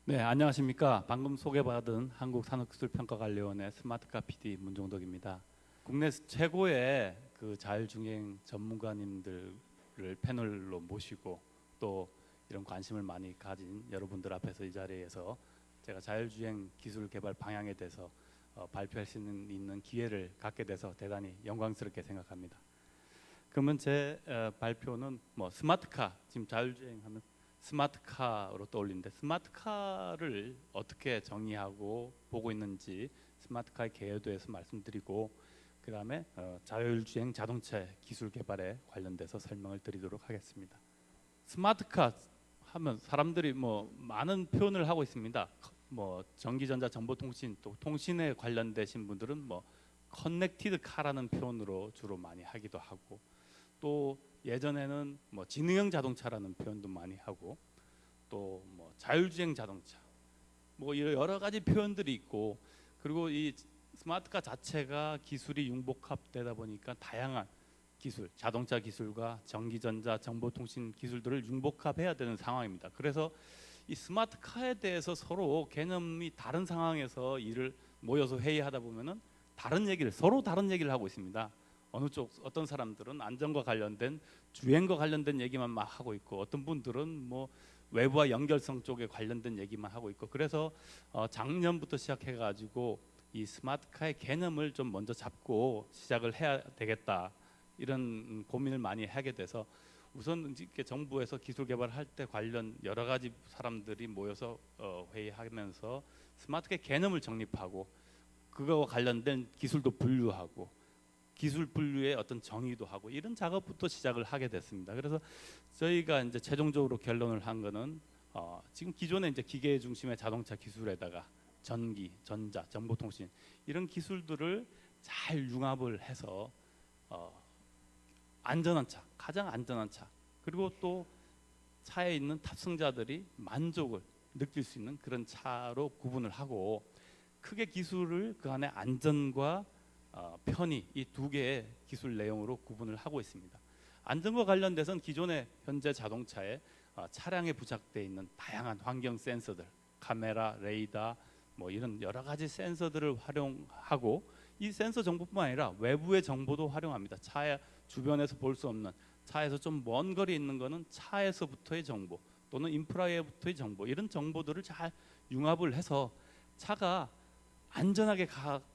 네, 안녕하십니까. 방금 소개받은 한국산업기술평가관리원의 스마트카 PD 문종덕입니다. 국내 최고의 그 자율주행 전문가님들을 패널로 모시고 또 이런 관심을 많이 가진 여러분들 앞에서 이 자리에서 제가 자율주행 기술 개발 방향에 대해서 발표할 수 있는 기회를 갖게 돼서 대단히 영광스럽게 생각합니다. 그러면 제 발표는 뭐 스마트카, 지금 자율주행하면 스마트카로 떠올리는데 스마트카를 어떻게 정의하고 보고 있는지 스마트카의 개요에 대해서 말씀드리고 그 다음에 자율주행 자동차 기술 개발에 관련돼서 설명을 드리도록 하겠습니다. 스마트카 하면 사람들이 뭐 많은 표현을 하고 있습니다. 뭐 전기전자 정보통신 또 통신에 관련되신 분들은 뭐 커넥티드 카라는 표현으로 주로 많이 하기도 하고 또 예전에는 뭐 지능형 자동차라는 표현도 많이 하고 또 뭐 자율주행 자동차 뭐 여러 가지 표현들이 있고 그리고 이 스마트카 자체가 기술이 융복합되다 보니까 다양한 기술, 자동차 기술과 전기전자 정보통신 기술들을 융복합해야 되는 상황입니다. 그래서 이 스마트카에 대해서 서로 개념이 다른 상황에서 일을 모여서 회의하다 보면은 서로 다른 얘기를 하고 있습니다. 어느 쪽 어떤 사람들은 안전과 관련된 주행과 관련된 얘기만 막 하고 있고 어떤 분들은 뭐 외부와 연결성 쪽에 관련된 얘기만 하고 있고 그래서 작년부터 시작해가지고 이 스마트카의 개념을 좀 먼저 잡고 시작을 해야 되겠다 이런 고민을 많이 하게 돼서 우선 이렇게 정부에서 기술 개발할 때 관련 여러 가지 사람들이 모여서 회의하면서 스마트카의 개념을 정립하고 그거와 관련된 기술도 분류하고 기술 분류의 어떤 정의도 하고 이런 작업부터 시작을 하게 됐습니다. 그래서 저희가 이제 최종적으로 결론을 한 거는 지금 기존의 이제 기계 중심의 자동차 기술에다가 전기, 전자, 정보통신 이런 기술들을 잘 융합을 해서 안전한 차, 가장 안전한 차 그리고 또 차에 있는 탑승자들이 만족을 느낄 수 있는 그런 차로 구분을 하고 크게 기술을 그 안에 안전과 편의 이 두 개의 기술 내용으로 구분을 하고 있습니다. 안전과 관련돼서는 기존의 현재 자동차에 차량에 부착되어 있는 다양한 환경 센서들, 카메라, 레이더 뭐 이런 여러 가지 센서들을 활용하고 이 센서 정보뿐만 아니라 외부의 정보도 활용합니다. 차 주변에서 볼 수 없는 차에서 좀 먼 거리에 있는 거는 차에서부터의 정보 또는 인프라에부터의 정보 이런 정보들을 잘 융합을 해서 차가 안전하게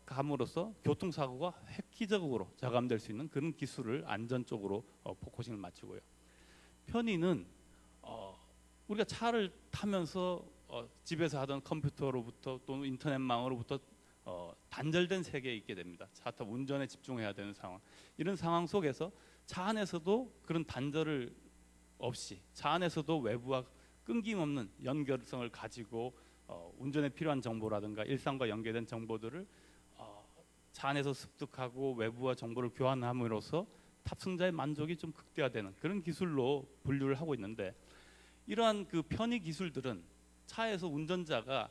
감으로써 교통사고가 획기적으로 저감될 수 있는 그런 기술을 안전 쪽으로 포커싱을 맞추고요. 편의는 우리가 차를 타면서 집에서 하던 컴퓨터로부터 또는 인터넷망으로부터 단절된 세계에 있게 됩니다. 차 타 운전에 집중해야 되는 상황. 이런 상황 속에서 차 안에서도 그런 단절을 없이 차 안에서도 외부와 끊김없는 연결성을 가지고 운전에 필요한 정보라든가 일상과 연계된 정보들을 차 안에서 습득하고 외부와 정보를 교환함으로써 탑승자의 만족이 좀 극대화되는 그런 기술로 분류를 하고 있는데 이러한 그 편의 기술들은 차에서 운전자가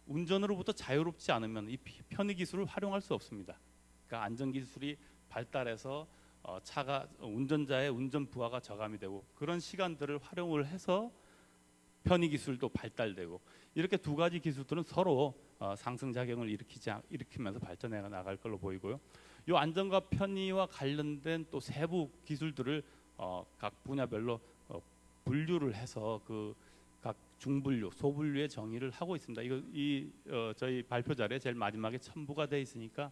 운전으로부터 자유롭지 않으면 이 편의 기술을 활용할 수 없습니다. 그러니까 안전 기술이 발달해서 차가 운전자의 운전 부하가 저감이 되고 그런 시간들을 활용을 해서 편의 기술도 발달되고 이렇게 두 가지 기술들은 서로 상승작용을 일으키면서 발전해 나갈 걸로 보이고요. 이 안전과 편의와 관련된 또 세부 기술들을 각 분야별로 분류를 해서 그 각 중분류, 소분류의 정의를 하고 있습니다. 저희 발표 자료에 제일 마지막에 첨부가 돼 있으니까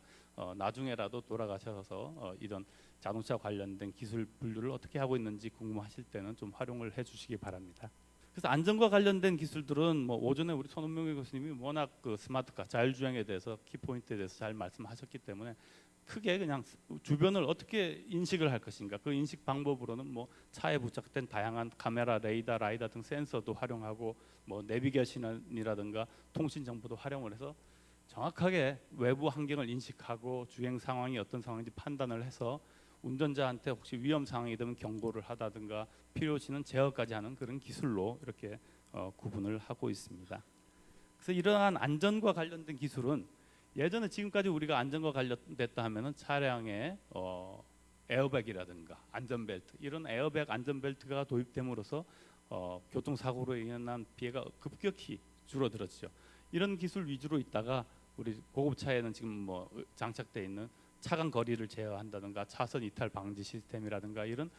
나중에라도 돌아가셔서 이런 자동차 관련된 기술 분류를 어떻게 하고 있는지 궁금하실 때는 좀 활용을 해주시기 바랍니다. 그래서 안전과 관련된 기술들은 뭐 오전에 우리 손은명 교수님이 워낙 그 스마트카 자율주행에 대해서 키포인트에 대해서 잘 말씀하셨기 때문에 크게 그냥 주변을 어떻게 인식을 할 것인가 그 인식 방법으로는 뭐 차에 부착된 다양한 카메라, 레이더, 라이더 등 센서도 활용하고 뭐 내비게이션이라든가 통신 정보도 활용을 해서 정확하게 외부 환경을 인식하고 주행 상황이 어떤 상황인지 판단을 해서 운전자한테 혹시 위험 상황이 되면 경고를 하다든가 필요시는 제어까지 하는 그런 기술로 이렇게 구분을 하고 있습니다. 그래서 이러한 안전과 관련된 기술은 예전에 지금까지 우리가 안전과 관련됐다 하면은 차량에 에어백이라든가 안전벨트 이런 에어백 안전벨트가 도입됨으로써 교통사고로 인한 피해가 급격히 줄어들었죠. 이런 기술 위주로 있다가 우리 고급차에는 지금 뭐 장착돼 있는 차간 거리를 제어한다든가 차선 이탈 방지 시스템이라든가 이런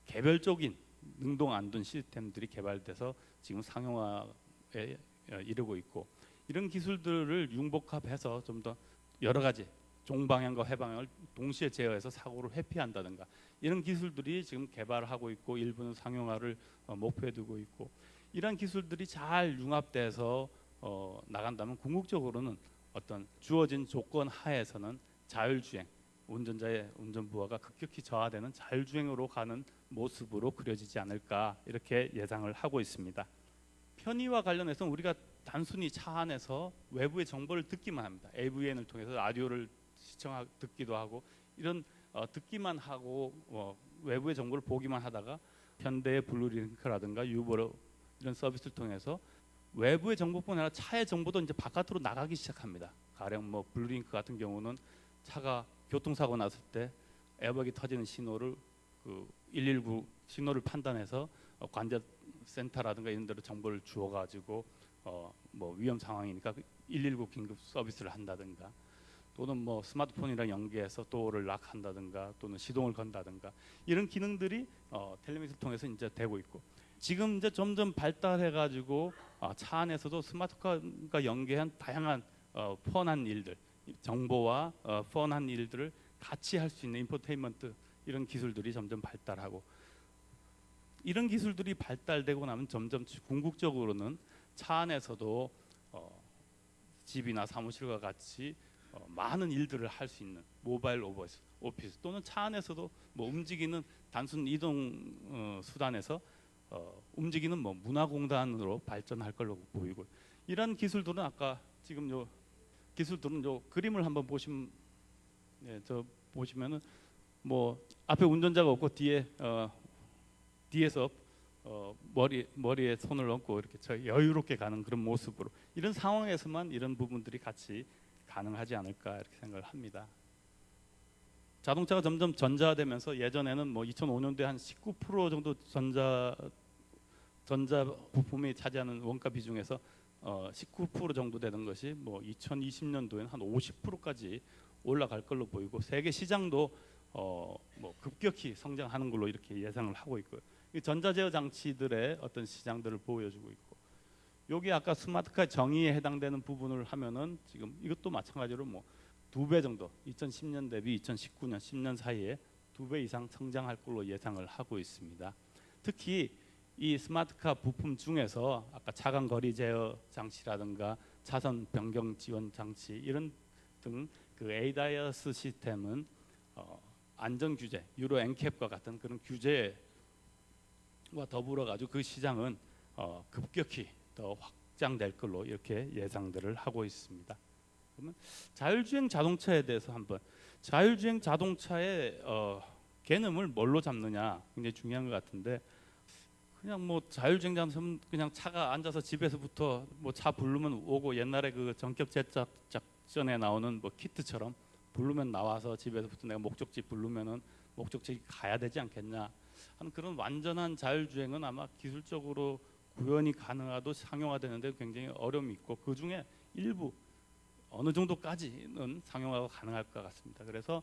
개별적인 능동 안전 시스템들이 개발돼서 지금 상용화에 이르고 있고, 이런 기술들을 융복합해서 좀 더 여러 가지 종방향과 회방향을 동시에 제어해서 사고를 회피한다든가 이런 기술들이 지금 개발하고 있고 일부는 상용화를 목표에 두고 있고, 이러한 기술들이 잘 융합돼서 나간다면 궁극적으로는 어떤 주어진 조건 하에서는 자율주행, 운전자의 운전 부하가 급격히 저하되는 자율주행으로 가는 모습으로 그려지지 않을까 이렇게 예상을 하고 있습니다. 편의와 관련해서는 우리가 단순히 차 안에서 외부의 정보를 듣기만 합니다. AVN을 통해서 라디오를 듣기도 하고 이런 듣기만 하고 외부의 정보를 보기만 하다가 현대의 블루링크라든가 유보로 이런 서비스를 통해서 외부의 정보뿐 아니라 차의 정보도 이제 바깥으로 나가기 시작합니다. 가령 뭐 블루링크 같은 경우는 차가 교통사고 났을 때 에어백이 터지는 신호를 그 119 신호를 판단해서 관제 센터라든가 이런 데로 정보를 주어가지고 뭐 위험 상황이니까 119 긴급 서비스를 한다든가, 또는 뭐 스마트폰이랑 연계해서 도어를 락한다든가 또는 시동을 건다든가 이런 기능들이 텔레미터를 통해서 이제 되고 있고, 지금 이제 점점 발달해가지고 차 안에서도 스마트폰과 연계한 다양한 펀한 일들, 정보와 펀한 일들을 같이 할 수 있는 인포테인먼트 이런 기술들이 점점 발달하고, 이런 기술들이 발달되고 나면 점점 궁극적으로는 차 안에서도 집이나 사무실과 같이 많은 일들을 할 수 있는 모바일 오피스 또는 차 안에서도 뭐 움직이는 단순 이동 수단에서 움직이는 뭐 문화공단으로 발전할 걸로 보이고, 이런 기술들은 아까 지금 요 기술들은 요 그림을 한번 보시면은 뭐 앞에 운전자가 없고 뒤에서 머리에 손을 얹고 이렇게 여유롭게 가는 그런 모습으로, 이런 상황에서만 이런 부분들이 같이 가능하지 않을까 이렇게 생각을 합니다. 자동차가 점점 전자화되면서 예전에는 뭐 2005년도에 한 19% 정도 전자 부품이 차지하는 원가 비중에서 19% 정도 되는 것이 뭐 2020년도에는 한 50%까지 올라갈 걸로 보이고, 세계 시장도 뭐 급격히 성장하는 걸로 이렇게 예상을 하고 있고요. 이 전자제어 장치들의 어떤 시장들을 보여주고 있고, 여기 아까 스마트카 정의에 해당되는 부분을 하면은 지금 이것도 마찬가지로 뭐 2배 정도 2010년 대비 2019년 10년 사이에 2배 이상 성장할 걸로 예상을 하고 있습니다. 특히 이 스마트카 부품 중에서 아까 차간 거리 제어 장치라든가 차선 변경 지원 장치 이런 등 그 ADAS 시스템은 안전 규제, 유로 엔캡과 같은 그런 규제와 더불어 가지고 그 시장은 급격히 더 확장될 걸로 이렇게 예상들을 하고 있습니다. 그러면 자율주행 자동차에 대해서 한번, 자율주행 자동차의 개념을 뭘로 잡느냐 굉장히 중요한 것 같은데, 그냥 뭐 자율주행 자동차는 그냥 차가 앉아서 집에서부터 뭐 차 부르면 오고, 옛날에 그 전격 제작 작전에 나오는 뭐 키트처럼 부르면 나와서 집에서부터 내가 목적지 부르면은 목적지 가야 되지 않겠냐 하는 그런 완전한 자율주행은 아마 기술적으로 구현이 가능하도 상용화되는데 굉장히 어려움이 있고, 그 중에 일부 어느 정도까지는 상용화가 가능할 것 같습니다. 그래서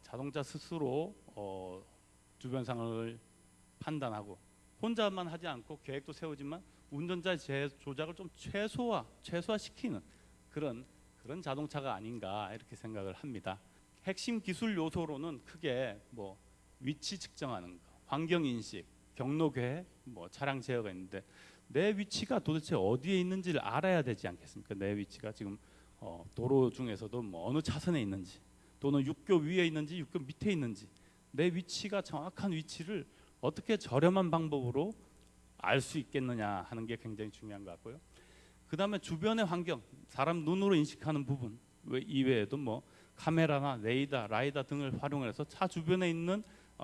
자동차 스스로 주변 상황을 판단하고 혼자만 하지 않고 계획도 세우지만 운전자의 조작을 좀 최소화시키는 그런 자동차가 아닌가 이렇게 생각을 합니다. 핵심 기술 요소로는 크게 뭐 위치 측정하는 거, 환경 인식, 경로 계획, 뭐 차량 제어가 있는데, 내 위치가 도대체 어디에 있는지를 알아야 되지 않겠습니까? 내 위치가 지금 도로 중에서도 뭐 어느 차선에 있는지, 또는 육교 위에 있는지 육교 밑에 있는지, 내 위치가 정확한 위치를 어떻게 저렴한 방법으로 알 수 있겠느냐 하는 게 굉장히 중요한 것 같고요. 그 다음에 주변의 환경, 사람 눈으로 인식하는 부분 이외에도 뭐 카메라나 레이더, 라이더 등을 활용해서 차 주변에 있는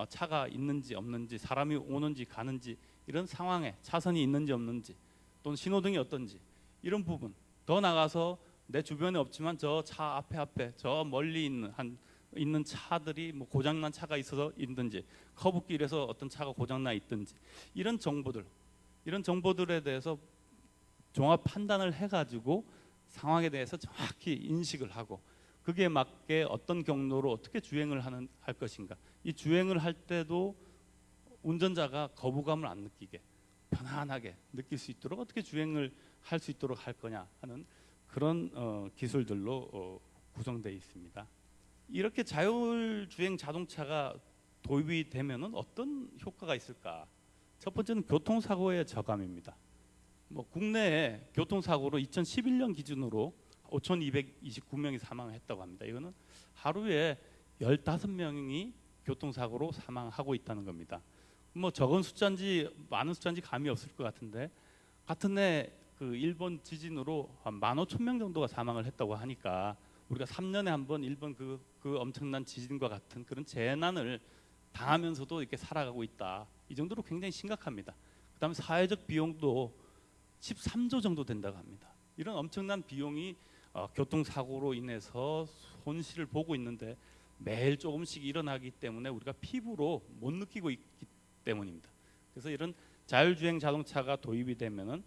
차가 있는지 없는지, 사람이 오는지 가는지 이런 상황에 차선이 있는지 없는지, 또는 신호등이 어떤지 이런 부분, 더 나가서 내 주변에 없지만 저 차 앞에 저 멀리 있는 차들이 뭐 고장난 차가 있어서 있든지, 커브길에서 어떤 차가 고장나 있든지 이런 정보들에 대해서 종합 판단을 해가지고 상황에 대해서 정확히 인식을 하고 그게 맞게 어떤 경로로 어떻게 주행을 할 것인가. 이 주행을 할 때도 운전자가 거부감을 안 느끼게 편안하게 느낄 수 있도록 어떻게 주행을 할 수 있도록 할 거냐 하는 그런 기술들로 구성되어 있습니다. 이렇게 자율주행 자동차가 도입이 되면은 어떤 효과가 있을까? 첫 번째는 교통사고의 저감입니다. 뭐 국내에 교통사고로 2011년 기준으로 5,229명이 사망했다고 합니다. 이거는 하루에 15명이 교통사고로 사망하고 있다는 겁니다. 뭐 적은 숫자인지 많은 숫자인지 감이 없을 것 같은데 같은 해 그 일본 지진으로 한 15,000명 정도가 사망을 했다고 하니까 우리가 3년에 한 번 일본 그 엄청난 지진과 같은 그런 재난을 당하면서도 이렇게 살아가고 있다. 이 정도로 굉장히 심각합니다. 그다음에 사회적 비용도 13조 정도 된다고 합니다. 이런 엄청난 비용이 교통사고로 인해서 손실을 보고 있는데 매일 조금씩 일어나기 때문에 우리가 피부로 못 느끼고 있기 때문입니다. 그래서 이런 자율주행 자동차가 도입이 되면은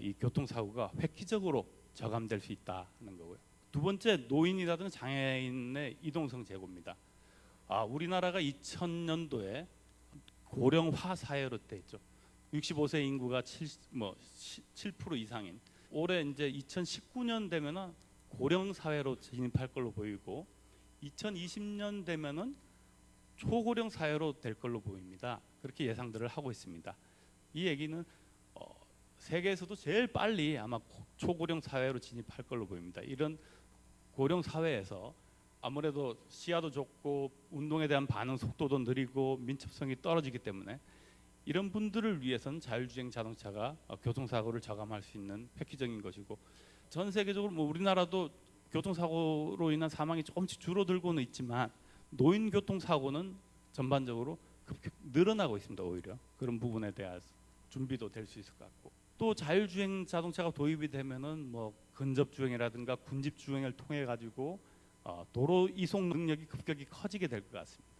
이 교통사고가 획기적으로 저감될 수 있다는 거고요. 두 번째, 노인이라든가 장애인의 이동성 제고입니다. 우리나라가 2000년도에 고령화 사회로 돼 있죠. 65세 인구가 7% 이상인. 올해 이제 2019년 되면은 고령 사회로 진입할 걸로 보이고 2020년 되면은 초고령 사회로 될 걸로 보입니다. 그렇게 예상들을 하고 있습니다. 이 얘기는 세계에서도 제일 빨리 아마 초고령 사회로 진입할 걸로 보입니다. 이런 고령 사회에서 아무래도 시야도 좁고 운동에 대한 반응 속도도 느리고 민첩성이 떨어지기 때문에 이런 분들을 위해서는 자율주행 자동차가 교통사고를 저감할 수 있는 획기적인 것이고 전 세계적으로 뭐 우리나라도 교통사고로 인한 사망이 조금씩 줄어들고는 있지만 노인 교통사고는 전반적으로 급격 늘어나고 있습니다. 오히려 그런 부분에 대한 준비도 될 수 있을 것 같고 또 자율주행 자동차가 도입이 되면은 뭐 근접주행이라든가 군집주행을 통해 가지고 도로 이송 능력이 급격히 커지게 될 것 같습니다.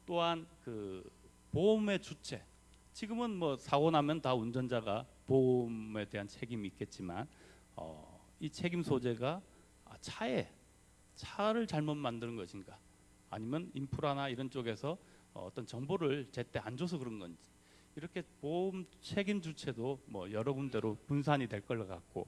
또한 그 보험의 주체 지금은 뭐 사고 나면 다 운전자가 보험에 대한 책임이 있겠지만 이 책임 소재가 차를 잘못 만드는 것인가 아니면 인프라나 이런 쪽에서 어떤 정보를 제때 안 줘서 그런 건지 이렇게 보험 책임 주체도 뭐 여러 군데로 분산이 될 것 같고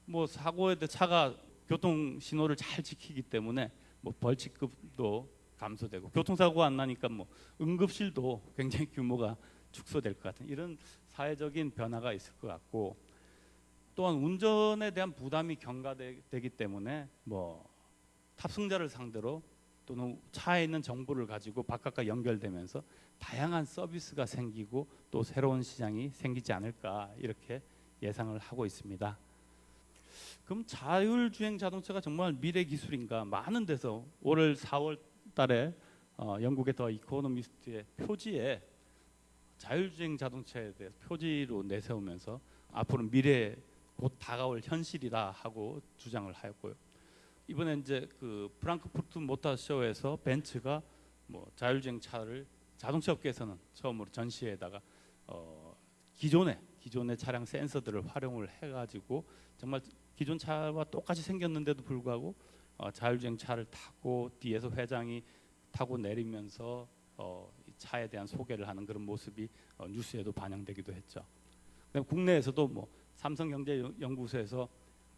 뭐 사고에 대해 차가 교통 신호를 잘 지키기 때문에 뭐 벌칙금도 감소되고 교통사고가 안 나니까 뭐 응급실도 굉장히 규모가 축소될 것 같은 이런 사회적인 변화가 있을 것 같고 또한 운전에 대한 부담이 경과되기 때문에 뭐 탑승자를 상대로 또는 차에 있는 정보를 가지고 바깥과 연결되면서 다양한 서비스가 생기고 또 새로운 시장이 생기지 않을까 이렇게 예상을 하고 있습니다. 그럼 자율주행 자동차가 정말 미래 기술인가? 많은 데서 올 4월 달에 영국의 더 이코노미스트의 표지에 자율주행 자동차에 대해 표지로 내세우면서 앞으로 미래 곧 다가올 현실이다 하고 주장을 하였고요. 이번에 이제 그 프랑크푸르트 모터쇼에서 벤츠가 뭐 자율주행 차를 자동차 업계에서는 처음으로 전시에다가 기존의 차량 센서들을 활용을 해가지고 정말 기존 차와 똑같이 생겼는데도 불구하고 자율주행 차를 타고 뒤에서 회장이 타고 내리면서 차에 대한 소개를 하는 그런 모습이 뉴스에도 반영되기도 했죠. 국내에서도 뭐 삼성경제연구소에서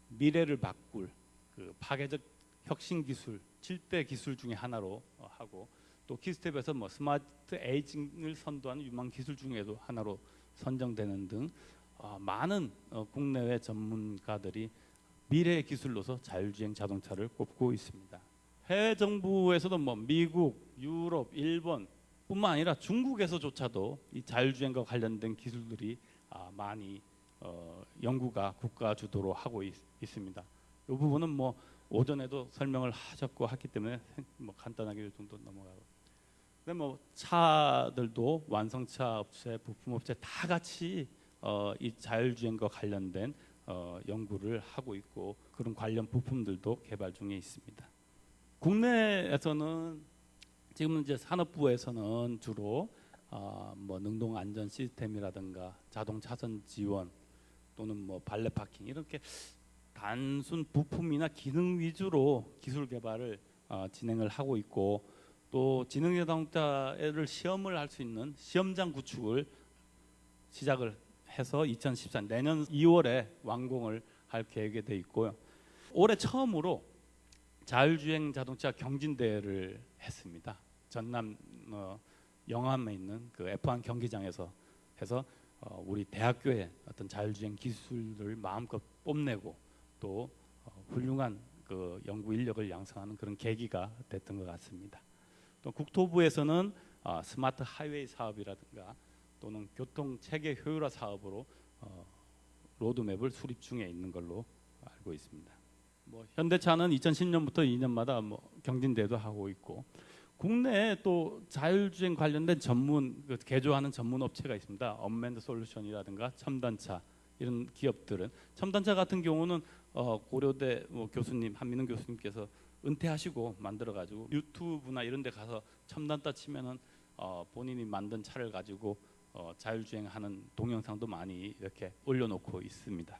미래를 바꿀 그 파괴적 혁신 기술 7대 기술 중에 하나로 하고 또 키스텝에서 뭐 스마트 에이징을 선도하는 유망 기술 중에도 하나로 선정되는 등 많은 국내외 전문가들이 미래의 기술로서 자율주행 자동차를 꼽고 있습니다. 해외 정부에서도 뭐 미국, 유럽, 일본뿐만 아니라 중국에서조차도 이 자율주행과 관련된 기술들이 많이 연구가 국가 주도로 하고 있습니다. 이 부분은 뭐 오전에도 설명을 하셨고 했기 때문에 뭐 간단하게 이 정도 넘어가고. 근데 뭐 차들도 완성차 업체, 부품 업체 다 같이 이 자율주행과 관련된 연구를 하고 있고 그런 관련 부품들도 개발 중에 있습니다. 국내에서는 지금 이제 산업부에서는 주로 뭐 능동 안전 시스템이라든가 자동 차선 지원 또는 뭐 발레 파킹 이렇게 단순 부품이나 기능 위주로 기술 개발을 진행을 하고 있고, 또 지능 자동차를 시험을 할 수 있는 시험장 구축을 시작을 해서 2014년 내년 2월에 완공을 할 계획에 돼 있고요. 올해 처음으로 자율주행 자동차 경진대회를 했습니다. 전남 영암에 있는 그 F1 경기장에서 해서 우리 대학교의 어떤 자율주행 기술을 마음껏 뽐내고 또 훌륭한 그 연구 인력을 양성하는 그런 계기가 됐던 것 같습니다. 또 국토부에서는 스마트 하이웨이 사업이라든가 또는 교통 체계 효율화 사업으로 로드맵을 수립 중에 있는 걸로 알고 있습니다. 뭐 현대차는 2010년부터 2년마다 뭐 경진대도 하고 있고, 국내에 또 자율주행 관련된 전문 개조하는 전문 업체가 있습니다. 언맨드 솔루션이라든가 첨단차 이런 기업들은, 첨단차 같은 경우는 고려대 뭐 교수님 한민훈 교수님께서 은퇴하시고 만들어가지고 유튜브나 이런 데 가서 첨단차 치면은 본인이 만든 차를 가지고 자율주행하는 동영상도 많이 이렇게 올려놓고 있습니다.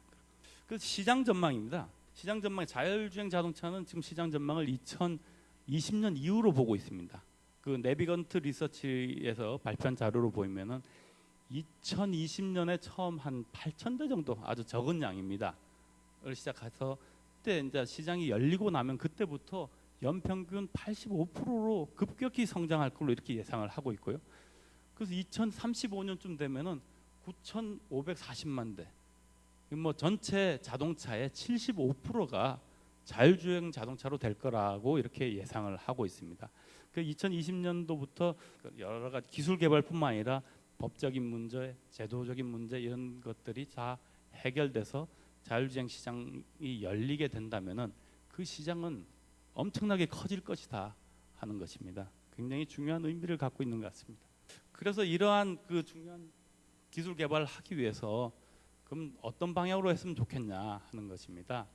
그 시장 전망입니다. 시장 전망, 자율주행 자동차는 지금 시장 전망을 2020년 이후로 보고 있습니다. 그 네비건트 리서치에서 발표한 자료로 보면은 2020년에 처음 한 8,000대 정도, 아주 적은 양입니다. 를 시작해서 그때 이제 시장이 열리고 나면 그때부터 연평균 85%로 급격히 성장할 걸로 이렇게 예상을 하고 있고요. 그래서 2035년쯤 되면은 9,540만 대. 뭐 전체 자동차의 75%가 자율주행 자동차로 될 거라고 이렇게 예상을 하고 있습니다. 그 2020년도부터 여러 가지 기술 개발뿐만 아니라 법적인 문제, 제도적인 문제 이런 것들이 다 해결돼서 자율주행 시장이 열리게 된다면은 그 시장은 엄청나게 커질 것이다 하는 것입니다. 굉장히 중요한 의미를 갖고 있는 것 같습니다. 그래서 이러한 그 중요한 기술 개발을 하기 위해서 그럼 어떤 방향으로 했으면 좋겠냐 하는 것입니다.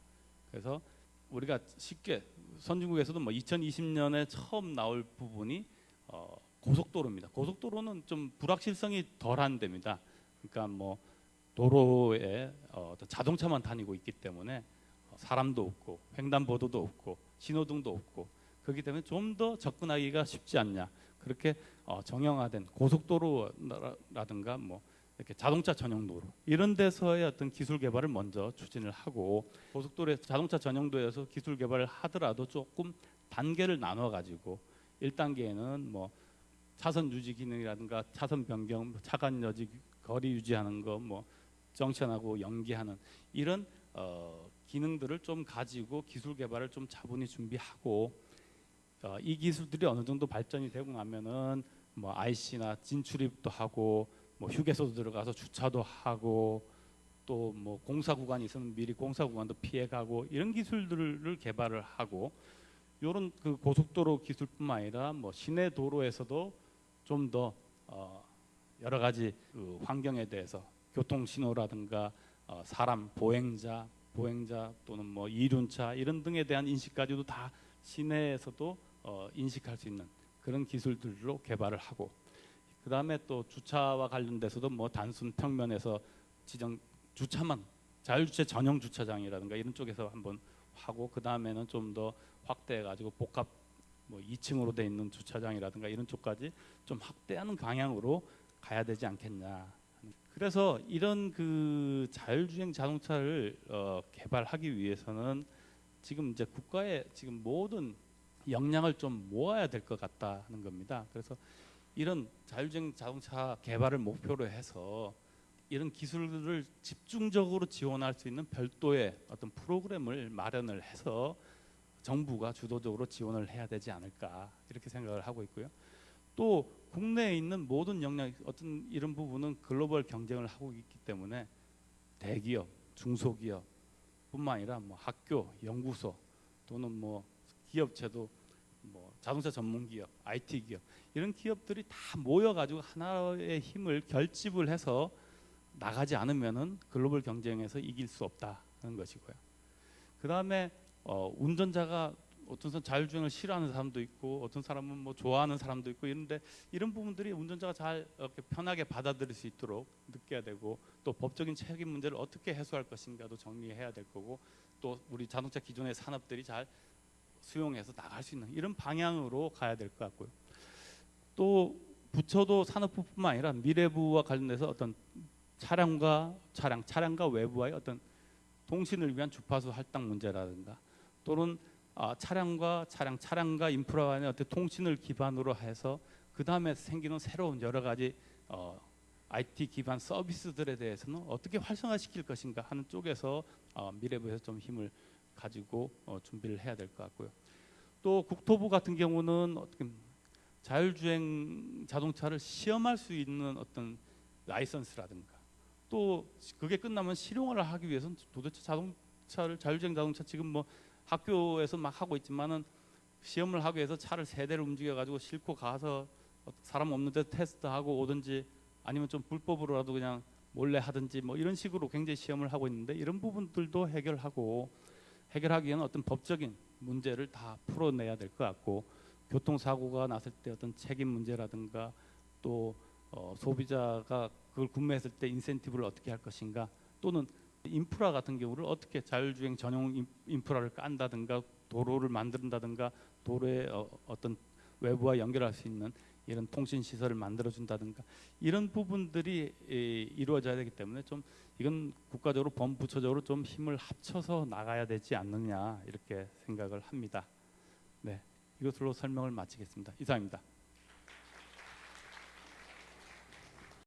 그래서 우리가 쉽게 선진국에서도 뭐 2020년에 처음 나올 부분이 고속도로입니다. 고속도로는 좀 불확실성이 덜한 데입니다. 그러니까 뭐 도로에 자동차만 다니고 있기 때문에 사람도 없고 횡단보도도 없고 신호등도 없고, 그렇기 때문에 좀 더 접근하기가 쉽지 않냐. 그렇게 정형화된 고속도로라든가 뭐 이렇게 자동차 전용 도로 이런 데서의 어떤 기술 개발을 먼저 추진을 하고, 고속도로에서 자동차 전용도에서 기술 개발을 하더라도 조금 단계를 나눠 가지고 1단계에는 뭐 차선 유지 기능이라든가 차선 변경, 차간 여지, 거리 유지하는 거, 뭐 정션하고 연기하는 이런 기능들을 좀 가지고 기술 개발을 좀 차분히 준비하고, 이 기술들이 어느 정도 발전이 되고 나면은 뭐 IC나 진출입도 하고 뭐 휴게소도 들어가서 주차도 하고 또 뭐 공사 구간이 있으면 미리 공사 구간도 피해가고 이런 기술들을 개발을 하고, 이런 그 고속도로 기술뿐만 아니라 뭐 시내 도로에서도 좀 더 여러 가지 그 환경에 대해서 교통 신호라든가 사람 보행자 또는 뭐 이륜차 이런 등에 대한 인식까지도 다 시내에서도 인식할 수 있는 그런 기술들로 개발을 하고, 그 다음에 또 주차와 관련돼서도 뭐 단순 평면에서 지정 주차만 자율주차 전용 주차장이라든가 이런 쪽에서 한번 하고, 그 다음에는 좀 더 확대해가지고 복합 뭐 2층으로 돼 있는 주차장이라든가 이런 쪽까지 좀 확대하는 방향으로 가야 되지 않겠냐. 그래서 이런 그 자율주행 자동차를 개발하기 위해서는 지금 이제 국가의 지금 모든 역량을 좀 모아야 될 것 같다는 겁니다. 그래서 이런 자율주행 자동차 개발을 목표로 해서 이런 기술을 집중적으로 지원할 수 있는 별도의 어떤 프로그램을 마련을 해서 정부가 주도적으로 지원을 해야 되지 않을까 이렇게 생각을 하고 있고요. 또 국내에 있는 모든 역량, 어떤 이런 부분은 글로벌 경쟁을 하고 있기 때문에 대기업, 중소기업뿐만 아니라 뭐 학교, 연구소 또는 뭐 기업체도 뭐 자동차 전문 기업, IT 기업 이런 기업들이 다 모여가지고 하나의 힘을 결집을 해서 나가지 않으면은 글로벌 경쟁에서 이길 수 없다는 것이고요. 그 다음에 운전자가 어떤 사람 자율주행을 싫어하는 사람도 있고 어떤 사람은 뭐 좋아하는 사람도 있고 이런데 이런 부분들이 운전자가 잘 이렇게 편하게 받아들일 수 있도록 느껴야 되고 또 법적인 책임 문제를 어떻게 해소할 것인가도 정리해야 될 거고 또 우리 자동차 기존의 산업들이 잘 수용해서 나갈 수 있는 이런 방향으로 가야 될 것 같고요. 또 부처도 산업부뿐만 아니라 미래부와 관련돼서 어떤 차량과 외부와의 어떤 통신을 위한 주파수 할당 문제라든가 또는 차량과 인프라 간의 어떤 통신을 기반으로 해서 그 다음에 생기는 새로운 여러 가지 IT 기반 서비스들에 대해서는 어떻게 활성화시킬 것인가 하는 쪽에서 미래부에서 좀 힘을 가지고 준비를 해야 될 것 같고요. 또 국토부 같은 경우는 어떻게 자율주행 자동차를 시험할 수 있는 어떤 라이선스라든가 또 그게 끝나면 실용화를 하기 위해서는 도대체 자율주행 자동차 지금 뭐 학교에서 막 하고 있지만은 시험을 하기 위해서 차를 세 대를 움직여 가지고 싣고 가서 사람 없는 데 테스트하고 오든지 아니면 좀 불법으로라도 그냥 몰래 하든지 뭐 이런 식으로 굉장히 시험을 하고 있는데 이런 부분들도 해결하기 위한 어떤 법적인 문제를 다 풀어내야 될 것 같고 교통사고가 났을 때 어떤 책임 문제라든가 또 소비자가 그걸 구매했을 때 인센티브를 어떻게 할 것인가 또는 인프라 같은 경우를 어떻게 자율주행 전용 인프라를 깐다든가 도로를 만든다든가 도로에 어떤 외부와 연결할 수 있는 이런 통신 시설을 만들어 준다든가 이런 부분들이 이루어져야 되기 때문에 좀 이건 국가적으로 범부처적으로 좀 힘을 합쳐서 나가야 되지 않느냐 이렇게 생각을 합니다. 네, 이것으로 설명을 마치겠습니다. 이상입니다.